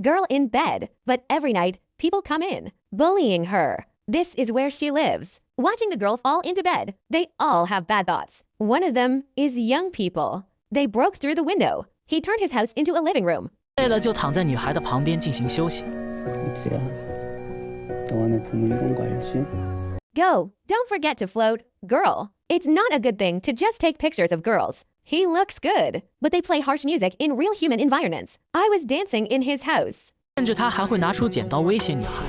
girl in bed, but every night, people come in, bullying her. This is where she lives. Watching the girl fall into bed, they all have bad thoughts. One of them is young people. They broke through the window. He turned his house into a living room. 累了就躺在女孩的旁边进行休息。 Go, don't forget to float, girl. It's not a good thing to just take pictures of girls. He looks good, but they play harsh music in real human environments. I was dancing in his house. 甚至他还会拿出剪刀威胁女孩。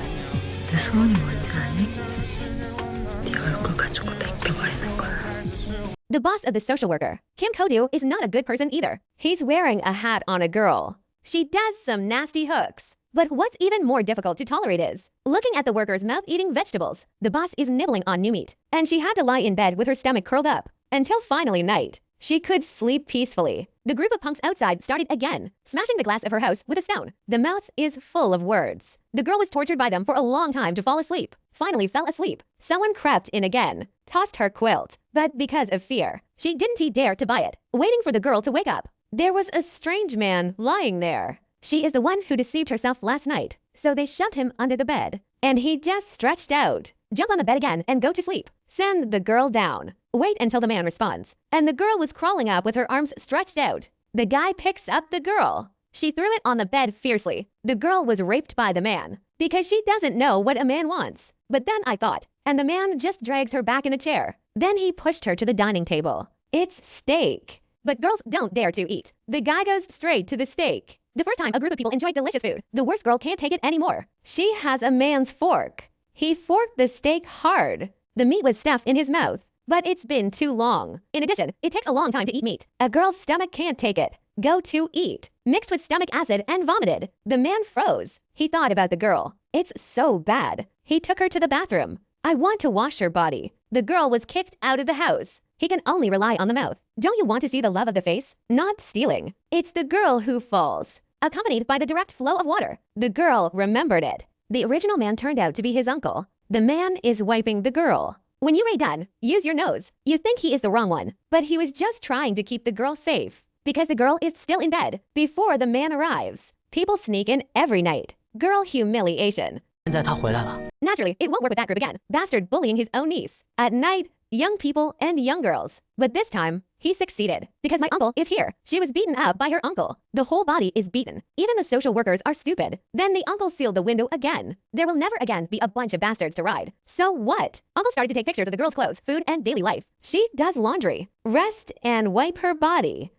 The boss of the social worker, Kim Kodu, is not a good person either. He's wearing a hat on a girl. She does some nasty hooks. But what's even more difficult to tolerate is looking at the worker's mouth eating vegetables. The boss is nibbling on new meat, and she had to lie in bed with her stomach curled up until finally night. She could sleep peacefully. The group of punks outside started again, smashing the glass of her house with a stone. The mouth is full of words. The girl was tortured by them for a long time to fall asleep. Finally fell asleep. Someone crept in again, tossed her quilt. But because of fear, she didn't dare to buy it, waiting for the girl to wake up. There was a strange man lying there. She is the one who deceived herself last night, so they shoved him under the bed. And he just stretched out. Jump on the bed again and go to sleep. Send the girl down. Wait until the man responds. And the girl was crawling up with her arms stretched out. The guy picks up the girl. She threw it on the bed fiercely. The girl was raped by the man because she doesn't know what a man wants. But then I thought, and the man just drags her back in the chair. Then he pushed her to the dining table. It's steak. But girls don't dare to eat. The guy goes straight to the steak. The first time a group of people enjoyed delicious food, the worst girl can't take it anymore. She has a man's fork. He forked the steak hard. The meat was stuffed in his mouth, but it's been too long. In addition, it takes a long time to eat meat. A girl's stomach can't take it. Go to eat. Mixed with stomach acid and vomited. The man froze. He thought about the girl. It's so bad. He took her to the bathroom. I want to wash her body. The girl was kicked out of the house. He can only rely on the mouth. Don't you want to see the love of the face? Not stealing. It's the girl who falls, accompanied by the direct flow of water. The girl remembered it. The original man turned out to be his uncle. The man is wiping the girl. When you are done, use your nose. You think he is the wrong one, but he was just trying to keep the girl safe because the girl is still in bed before the man arrives. People sneak in every night. Girl humiliation. 现在他回来了。 Naturally, it won't work with that group again. Bastard bullying his own niece. At night, young people and young girls. But this time, he succeeded. Because my uncle is here. She was beaten up by her uncle. The whole body is beaten. Even the social workers are stupid. Then the uncle sealed the window again. There will never again be a bunch of bastards to ride. So what? Uncle started to take pictures of the girl's clothes, food, and daily life. She does laundry, rest, and wipe her body.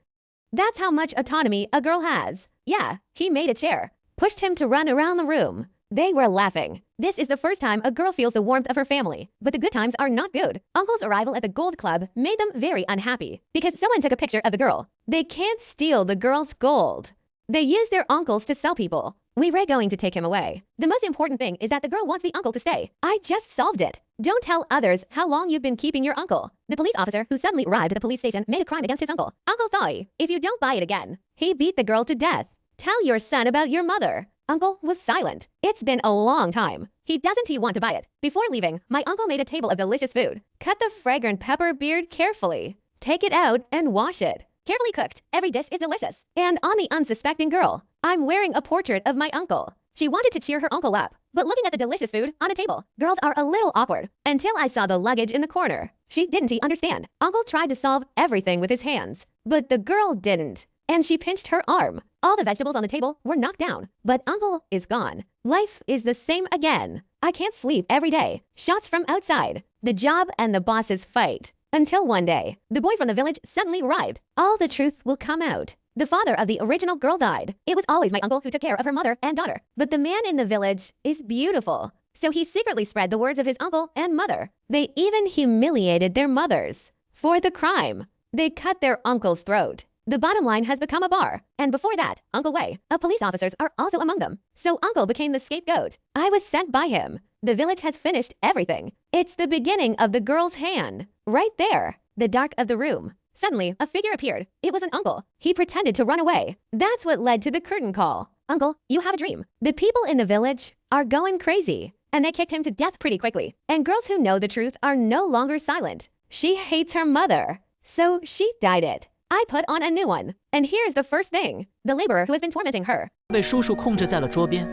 That's how much autonomy a girl has. Yeah, he made a chair, pushed him to run around the room. They were laughing. This is the first time a girl feels the warmth of her family. But the good times are not good. Uncle's arrival at the Gold Club made them very unhappy because someone took a picture of the girl. They can't steal the girl's gold. They use their uncles to sell people. We were going to take him away. The most important thing is that the girl wants the uncle to stay. I just solved it. Don't tell others how long you've been keeping your uncle. The police officer who suddenly arrived at the police station made a crime against his uncle. Uncle Thoi, if you don't buy it again, he beat the girl to death. Tell your son about your mother. Uncle was silent. It's been a long time. He doesn't want to buy it. Before leaving, my uncle made a table of delicious food. Cut the fragrant pepper beard carefully. Take it out and wash it. Carefully cooked, every dish is delicious. And on the unsuspecting girl, I'm wearing a portrait of my uncle. She wanted to cheer her uncle up, but looking at the delicious food on a table, girls are a little awkward. Until I saw the luggage in the corner. She didn't understand. Uncle tried to solve everything with his hands, but the girl didn't. And she pinched her arm. All the vegetables on the table were knocked down, but uncle is gone. Life is the same again. I can't sleep every day. Shots from outside. The job and the bosses fight. Until one day, the boy from the village suddenly arrived. All the truth will come out. The father of the original girl died. It was always my uncle who took care of her mother and daughter. But the man in the village is beautiful. So he secretly spread the words of his uncle and mother. They even humiliated their mothers. For the crime, they cut their uncle's throat. The bottom line has become a bar. And before that, Uncle Wei, police officers are also among them. So Uncle became the scapegoat. I was sent by him. The village has finished everything. It's the beginning of the girl's hand. Right there. The dark of the room. Suddenly, a figure appeared. It was an uncle. He pretended to run away. That's what led to the curtain call. Uncle, you have a dream. The people in the village are going crazy. And they kicked him to death pretty quickly. And girls who know the truth are no longer silent. She hates her mother. So she dyed it. I put on a new one. And here's the first thing. the laborer who has been tormenting her. 被叔叔控制在了桌边。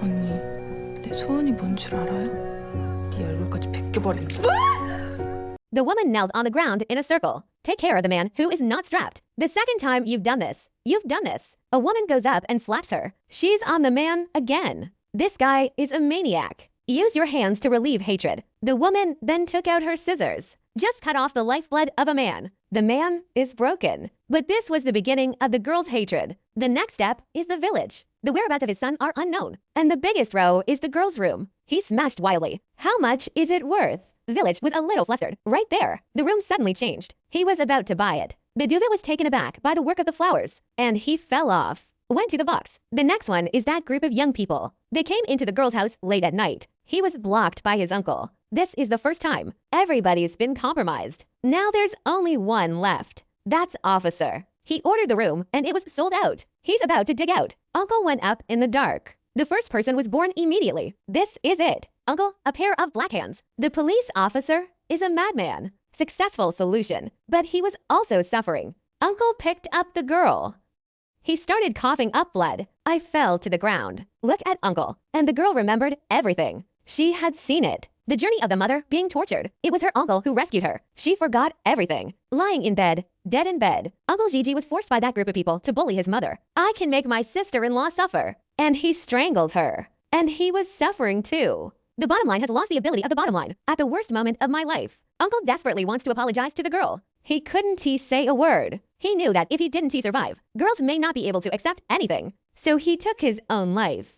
언니, 내 소원이 뭔 줄 알아요? 네 얼굴까지 벗겨버리는 거. The woman knelt on the ground in a circle. Take care of the man who is not strapped. The second time you've done this. You've done this. A woman goes up and slaps her. She's on the man again. This guy is a maniac. Use your hands to relieve hatred. The woman then took out her scissors. Just cut off the lifeblood of a man. The man is broken. But this was the beginning of the girl's hatred. The next step is the village. The whereabouts of his son are unknown. And the biggest row is the girl's room. He smashed wildly. How much is it worth? Village was a little flustered. Right there. The room suddenly changed. He was about to buy it. The duvet was taken aback by the work of the flowers. And he fell off. Went to the box. The next one is that group of young people. They came into the girl's house late at night. He was blocked by his uncle. This is the first time. Everybody's been compromised. Now there's only one left. That's Officer. He ordered the room and it was sold out. He's about to dig out. Uncle went up in the dark. The first person was born immediately. This is it. Uncle, a pair of black hands. The police officer is a madman. Successful solution. But he was also suffering. Uncle picked up the girl. He started coughing up blood. I fell to the ground. Look at Uncle. And the girl remembered everything. She had seen it. The journey of the mother being tortured. It was her uncle who rescued her. She forgot everything. Lying in bed, dead in bed. Uncle Gigi was forced by that group of people to bully his mother. I can make my sister-in-law suffer. And he strangled her. And he was suffering too. The bottom line has lost the ability of the bottom line. At the worst moment of my life. Uncle desperately wants to apologize to the girl. Couldn't he say a word? He knew that if he didn't he survive. Girls may not be able to accept anything. So he took his own life.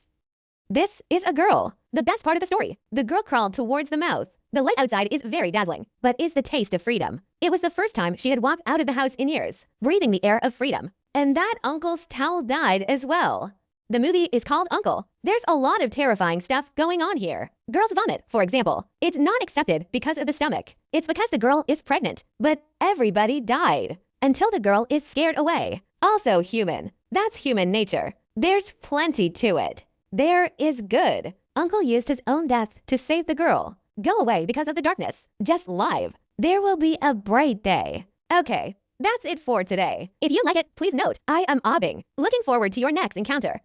This is a girl. The best part of the story. The girl crawled towards the mouth. The light outside is very dazzling, but is the taste of freedom. It was the first time she had walked out of the house in years, breathing the air of freedom. And that uncle's towel died as well. The movie is called Uncle. There's a lot of terrifying stuff going on here. Girls vomit, for example. It's not accepted because of the stomach. It's because the girl is pregnant, but everybody died. Until the girl is scared away. Also human. That's human nature. There's plenty to it. There is good. Uncle used his own death to save the girl. Go away because of the darkness. Just live. There will be a bright day. Okay, that's it for today. If you like it, please note, I am Aubing. Looking forward to your next encounter.